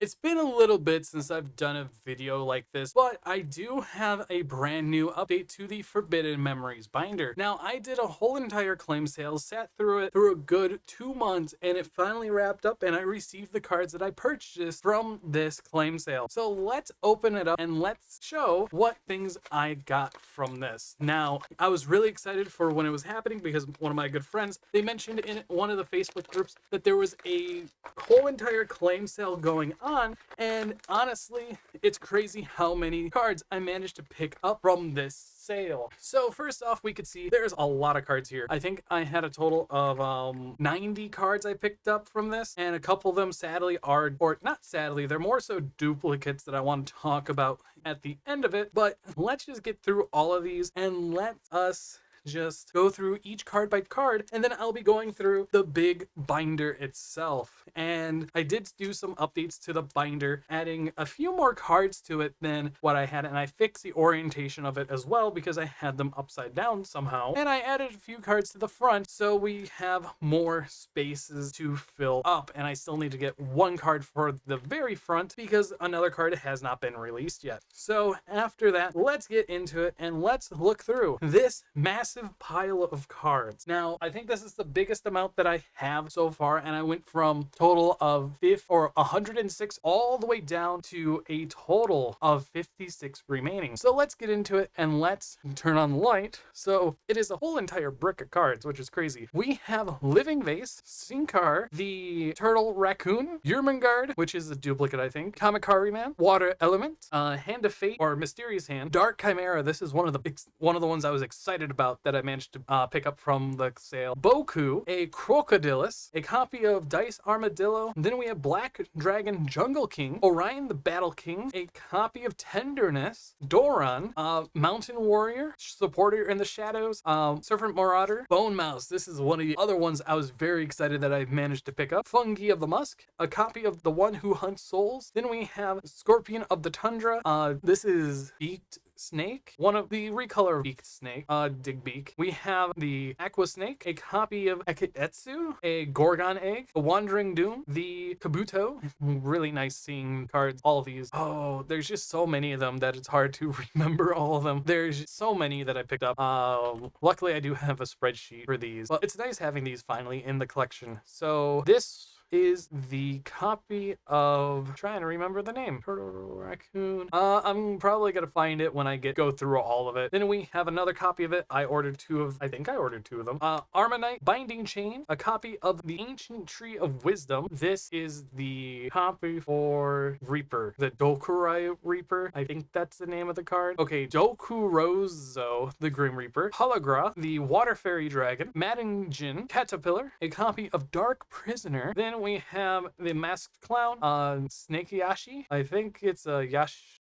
It's been a little bit since I've done a video like this, but I do have a brand new update to the Forbidden Memories binder. Now, I did a whole entire claim sale, sat through it through a good 2 months, and it finally wrapped up, and I received the cards that I purchased from this claim sale. So let's open it up and let's show what things I got from this. Now, I was really excited for when it was happening because one of my good friends, they mentioned in one of the Facebook groups that there was a whole entire claim sale going on, and honestly, it's crazy how many cards I managed to pick up from this sale. So first off, we could see there's a lot of cards here. I think I had a total of 90 cards I picked up from this, and a couple of them sadly are, or not sadly, they're more so duplicates that I want to talk about at the end of it. But let's just get through all of these and let us just go through each card by card, and then I'll be going through the big binder itself. And I did do some updates to the binder, adding a few more cards to it than what I had, and I fixed the orientation of it as well because I had them upside down somehow, and I added a few cards to the front so we have more spaces to fill up. And I still need to get one card for the very front because another card has not been released yet. So after that, let's get into it and let's look through this massive pile of cards. Now, I think this is the biggest amount that I have so far, and I went from total of 106 all the way down to a total of 56 remaining. So let's get into it and let's turn on the light. So it is a whole entire brick of cards, which is crazy. We have Living Vase, Sinkar, the Turtle Raccoon, Yermungard, which is a duplicate, I think, Kamakari Man, Water Element, Hand of Fate or Mysterious Hand, Dark Chimera. This is one of the ones I was excited about that I managed to pick up from the sale. Boku, a Crocodilus, a copy of Dice Armadillo. Then we have Black Dragon Jungle King, Orion the Battle King, a copy of Tenderness, Doran, Mountain Warrior, Supporter in the Shadows, Serpent Marauder, Bone Mouse. This is one of the other ones I was very excited that I managed to pick up. Fungi of the Musk, a copy of The One Who Hunts Souls. Then we have Scorpion of the Tundra. This is Beaked Snake, one of the recolor Beaked Snake, Digbeak. We have the Aqua Snake, a copy of Eketsu, a Gorgon Egg, the Wandering Doom, the Kabuto. Really nice seeing cards, all of these. Oh, there's just so many of them that it's hard to remember all of them. There's so many that I picked up. Luckily, I do have a spreadsheet for these. Well, it's nice having these finally in the collection. So this is the copy of, trying to remember the name, Turtle Raccoon. I'm probably gonna find it when I go through all of it. Then we have another copy of it. I think I ordered two of them. Armonite Binding Chain, a copy of the Ancient Tree of Wisdom. This is the copy for Reaper, the Dokurai Reaper. I think that's the name of the card. Okay, Dokurozo, the Grim Reaper, Hologroth, the Water Fairy Dragon, Madingen Caterpillar, a copy of Dark Prisoner. Then we have the Masked Clown, Snakeyashi. I think it's a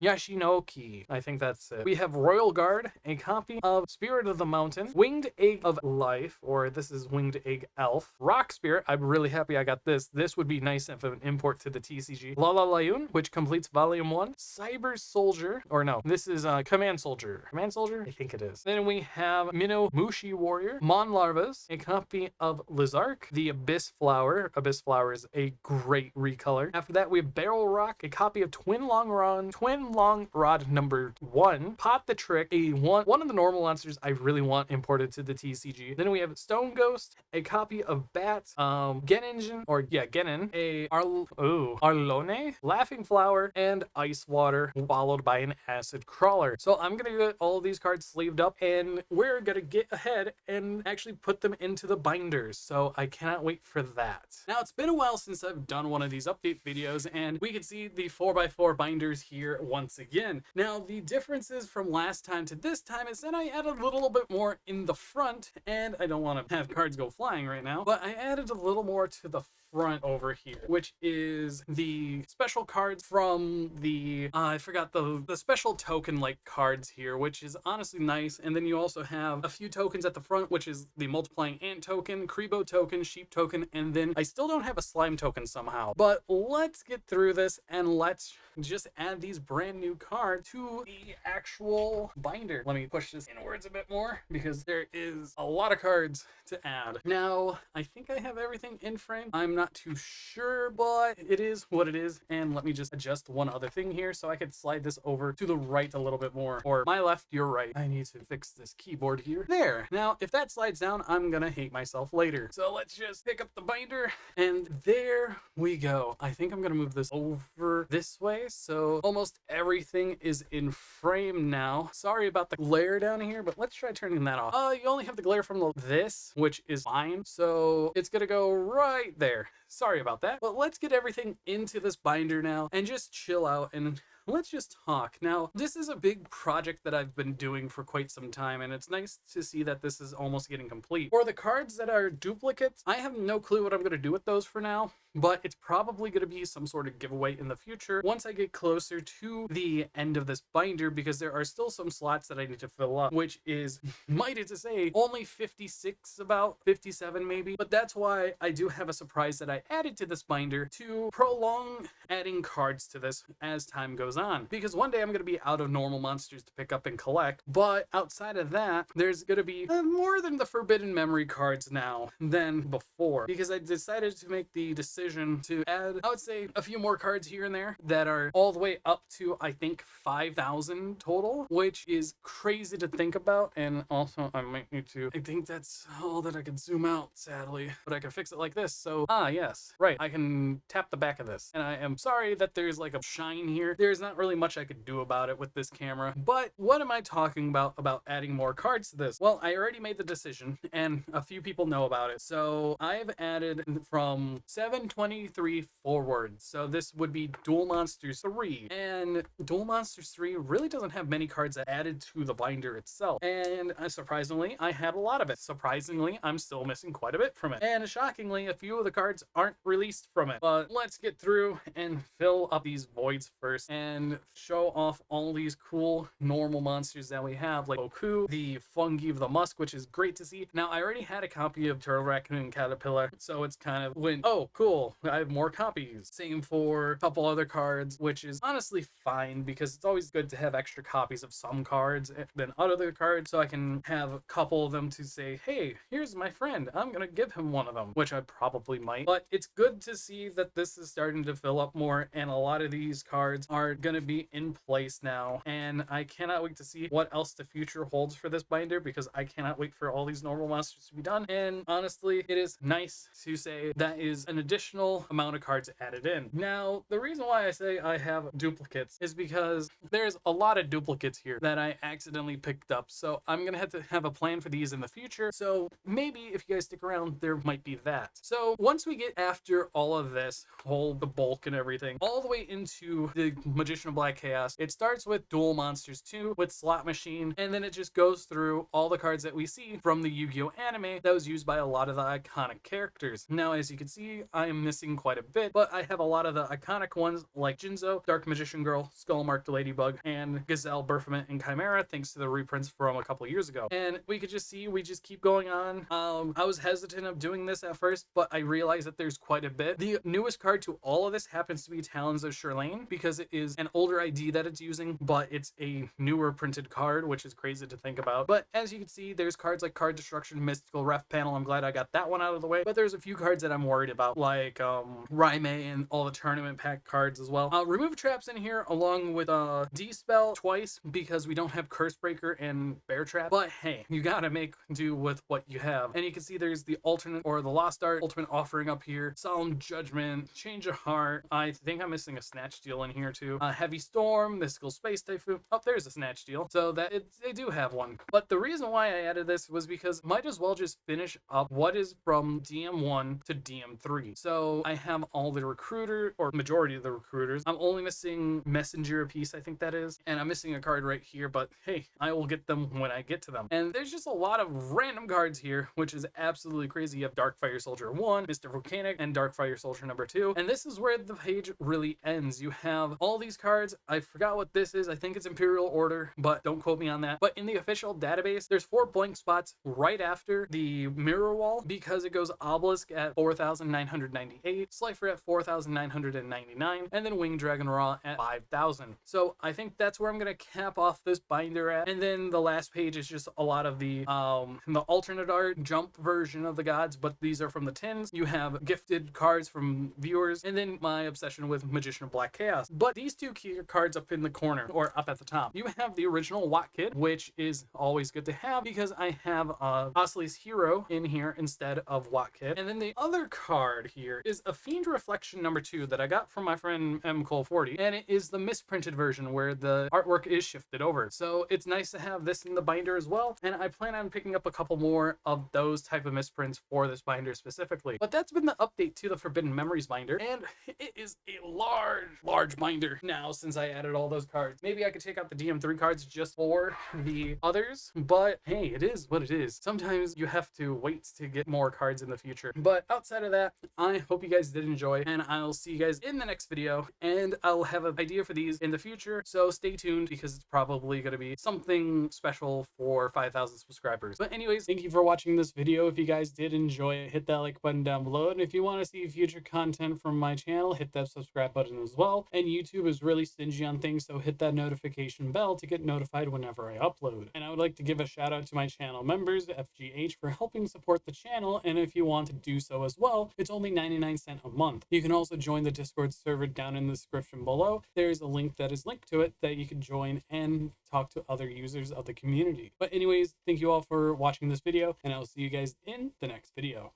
Yashinoki. I think that's it. We have Royal Guard, a copy of Spirit of the Mountain, Winged Egg of Life, or this is Winged Egg Elf, Rock Spirit. I'm really happy I got this. This would be nice if an import to the TCG. Lala Layun, which completes Volume 1. Cyber Soldier, or no, this is Command Soldier. Command Soldier? I think it is. Then we have Minnow Mushi Warrior, Mon Larvas, a copy of Lizark, the Abyss Flower. Abyss Flower is a great recolor. After that, we have Barrel Rock, a copy of Twin Long Rod number 1, Pot the Trick, one of the normal monsters I really want imported to the TCG. Then we have Stone Ghost, a copy of Bat, Genin, a Arlone, Laughing Flower, and Ice Water, followed by an Acid Crawler. So I'm gonna get all these cards sleeved up, and we're gonna get ahead and actually put them into the binders. So I cannot wait for that. Now, it's been a while since I've done one of these update videos, and we can see the 4x4 binders here once again. Now, the differences from last time to this time is that I added a little bit more in the front, and I don't want to have cards go flying right now, but I added a little more to the front over here, which is the special cards from the I forgot the special token like cards here, which is honestly nice. And then you also have a few tokens at the front, which is the multiplying ant token, Kribo token, sheep token, and then I still don't have a slime token somehow. But let's get through this and let's just add these brand new cards to the actual binder. Let me push this inwards a bit more because there is a lot of cards to add. Now, I think I have everything in frame. I'm not too sure, but it is what it is. And let me just adjust one other thing here so I could slide this over to the right a little bit more, or my left, your right. I need to fix this keyboard here. There. Now, if that slides down, I'm gonna hate myself later. So let's just pick up the binder, and there we go. I think I'm gonna move this over this way, so almost everything is in frame now. Sorry about the glare down here, but let's try turning that off. You only have the glare from this, which is fine, so it's gonna go right there. Sorry about that, but let's get everything into this binder now and just chill out and let's just talk. Now, this is a big project that I've been doing for quite some time, and it's nice to see that this is almost getting complete. For the cards that are duplicates, I have no clue what I'm going to do with those for now, but it's probably going to be some sort of giveaway in the future once I get closer to the end of this binder, because there are still some slots that I need to fill up, which is, mighty to say, only 56, about 57 maybe. But that's why I do have a surprise that I added to this binder to prolong adding cards to this as time goes on, because one day I'm going to be out of normal monsters to pick up and collect, but outside of that there's going to be more than the forbidden memory cards now than before, because I decided to make the decision to add, I would say, a few more cards here and there that are all the way up to, I think, 5,000 total, which is crazy to think about. And also I might need to, I think that's all that I can zoom out, sadly, but I can fix it like this. So yes, right, I can tap the back of this, and I am sorry that there's like a shine here. There's not really much I could do about it with this camera. But what am I talking about adding more cards to this? Well, I already made the decision, and a few people know about it. So I've added from 723 forward. So this would be Duel Monsters 3. And Duel Monsters 3 really doesn't have many cards added to the binder itself. And surprisingly, I had a lot of it. Surprisingly, I'm still missing quite a bit from it. And shockingly, a few of the cards aren't released from it. But let's get through and fill up these voids first and show off all these cool normal monsters that we have, like Boku, the Fungi of the Musk, which is great to see. Now, I already had a copy of Turtle, Raccoon, and Caterpillar, so it's kind of when, oh, cool, I have more copies. Same for a couple other cards, which is honestly fine, because it's always good to have extra copies of some cards than other cards, so I can have a couple of them to say, hey, here's my friend, I'm gonna give him one of them, which I probably might. But it's good to see that this is starting to fill up more, and a lot of these cards are gonna be in place now, and I cannot wait to see what else the future holds for this binder, because I cannot wait for all these normal monsters to be done. And honestly, it is nice to say that is an additional amount of cards added in. Now, the reason why I say I have duplicates is because there's a lot of duplicates here that I accidentally picked up, so I'm gonna have to have a plan for these in the future. So maybe if you guys stick around, there might be that. So once we get after all of this, the bulk and everything, all the way into the Magician of Black Chaos, it starts with Duel Monsters 2 with Slot Machine, and then it just goes through all the cards that we see from the Yu-Gi-Oh anime that was used by a lot of the iconic characters. Now, as you can see, I am missing quite a bit, but I have a lot of the iconic ones like Jinzo, Dark Magician Girl, Skullmark the Ladybug, and Gazelle, Berfament, and Chimera, thanks to the reprints from a couple years ago. And we could just see, we just keep going on. I was hesitant of doing this at first, but I realized that there's quite a bit. The newest card to all of this happens to be Talons of Shirlane, because it is an older ID that it's using, but it's a newer printed card, which is crazy to think about. But as you can see, there's cards like Card Destruction, Mystical Ref Panel. I'm glad I got that one out of the way, but there's a few cards that I'm worried about, like Raime and all the tournament pack cards as well. Remove Traps in here along with D-Spell twice, because we don't have Curse Breaker and Bear Trap, but hey, you gotta make do with what you have. And you can see there's the alternate, or the Lost Art Ultimate Offering up here, Solemn Judgment, Change of Heart. I think I'm missing a Snatch Steal in here too. Heavy Storm, Mystical Space Typhoon. Oh, there's a Snatch Steal. So that they do have one. But the reason why I added this was because might as well just finish up what is from DM1 to DM3. So I have all the recruiter, or majority of the recruiters. I'm only missing Messenger a piece, I think that is. And I'm missing a card right here, but hey, I will get them when I get to them. And there's just a lot of random cards here, which is absolutely crazy. You have Darkfire Soldier 1, Mr. Volcanic, and Darkfire Soldier number 2. And this is where the page really ends. You have all these cards. I forgot what this is. I think it's Imperial Order, but don't quote me on that. But in the official database, there's 4 blank spots right after the mirror wall, because it goes obelisk at 4,999. $4,998, Slifer at $4,999, and then Wing Dragon Raw at $5,000. So I think that's where I'm gonna cap off this binder at. And then the last page is just a lot of the alternate art jump version of the gods, but these are from the tins. You have gifted cards from viewers, and then my obsession with Magician of Black Chaos. But these two key cards up in the corner, or up at the top, you have the original Watt Kid, which is always good to have because I have Ostley's Hero in here instead of Watt Kid. And then the other card here is a Fiend Reflection #2 that I got from my friend M. Cole 40, and it is the misprinted version where the artwork is shifted over. So it's nice to have this in the binder as well, and I plan on picking up a couple more of those type of misprints for this binder specifically. But that's been the update to the Forbidden Memories binder, and it is a large binder now since I added all those cards. Maybe I could take out the DM3 cards just for the others, but hey, it is what it is. Sometimes you have to wait to get more cards in the future. But outside of that, I hope you guys did enjoy, and I'll see you guys in the next video, and I'll have an idea for these in the future, so stay tuned because it's probably going to be something special for 5,000 subscribers. But anyways, thank you for watching this video. If you guys did enjoy it, hit that like button down below, and if you want to see future content from my channel, hit that subscribe button as well. And YouTube is really stingy on things, so hit that notification bell to get notified whenever I upload. And I would like to give a shout out to my channel members, FGH, for helping support the channel, and if you want to do so as well, it's only 99 cents a month. You can also join the Discord server down in the description below. There's a link that is linked to it that you can join and talk to other users of the community. But anyways, thank you all for watching this video, and I'll see you guys in the next video.